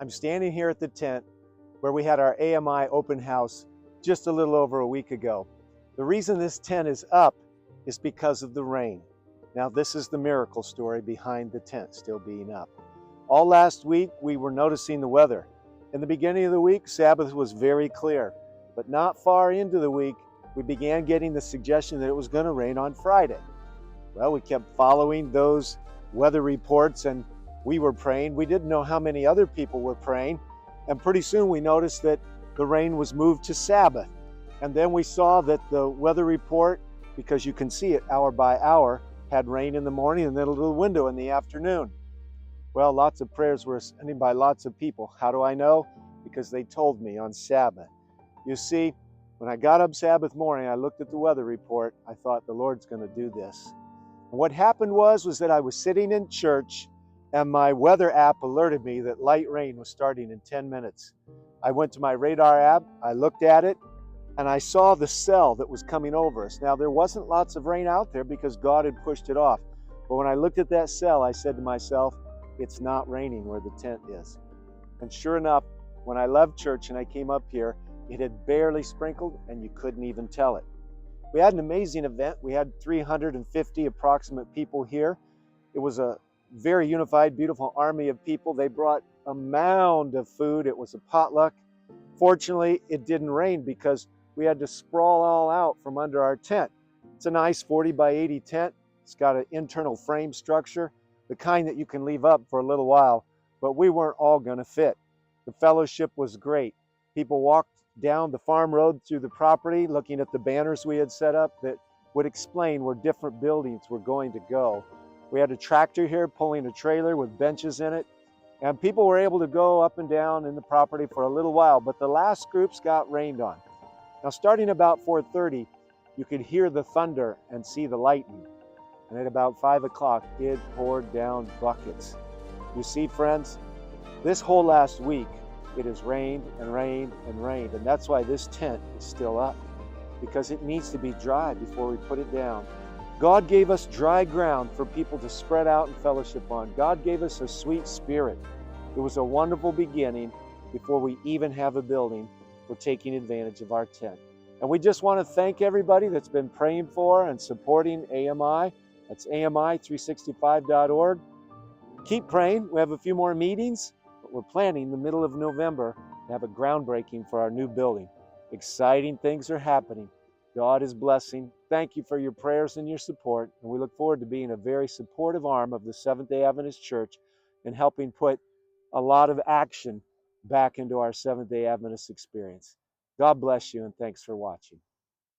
I'm standing here at the tent where we had our AMI open house just a little over a week ago. The reason this tent is up is because of the rain. Now this is the miracle story behind the tent still being up. All last week we were noticing the weather. In the beginning of the week, Sabbath was very clear, but not far into the week, we began getting the suggestion that it was going to rain on Friday. Well, we kept following those weather reports and we were praying. We didn't know how many other people were praying. And pretty soon we noticed that the rain was moved to Sabbath. And then we saw that the weather report, because you can see it hour by hour, had rain in the morning and then a little window in the afternoon. Well, lots of prayers were sent by lots of people. How do I know? Because they told me on Sabbath. You see, when I got up Sabbath morning, I looked at the weather report. I thought the Lord's going to do this. And what happened was that I was sitting in church and my weather app alerted me that light rain was starting in 10 minutes. I went to my radar app, I looked at it, and I saw the cell that was coming over us. Now, there wasn't lots of rain out there because God had pushed it off. But when I looked at that cell, I said to myself, it's not raining where the tent is. And sure enough, when I left church and I came up here, it had barely sprinkled and you couldn't even tell it. We had an amazing event. We had 350 approximate people here. It was a very unified, beautiful army of people. They brought a mound of food. It was a potluck. Fortunately, it didn't rain because we had to sprawl all out from under our tent. It's a nice 40 by 80 tent. It's got an internal frame structure, the kind that you can leave up for a little while, but we weren't all going to fit. The fellowship was great. People walked down the farm road through the property looking at the banners we had set up that would explain where different buildings were going to go. We had a tractor here pulling a trailer with benches in it, and people were able to go up and down in the property for a little while, but the last groups got rained on. Now, starting about 4:30, you could hear the thunder and see the lightning, and at about 5 o'clock, it poured down buckets. You see, friends, this whole last week, it has rained and rained and rained, and that's why this tent is still up, because it needs to be dry before we put it down. God gave us dry ground for people to spread out and fellowship on. God gave us a sweet spirit. It was a wonderful beginning before we even have a building. We're taking advantage of our tent. And we just want to thank everybody that's been praying for and supporting AMI. That's AMI365.org. Keep praying. We have a few more meetings, but we're planning the middle of November to have a groundbreaking for our new building. Exciting things are happening. God is blessing. Thank you for your prayers and your support, and we look forward to being a very supportive arm of the Seventh-day Adventist Church and helping put a lot of action back into our Seventh-day Adventist experience. God bless you, and thanks for watching.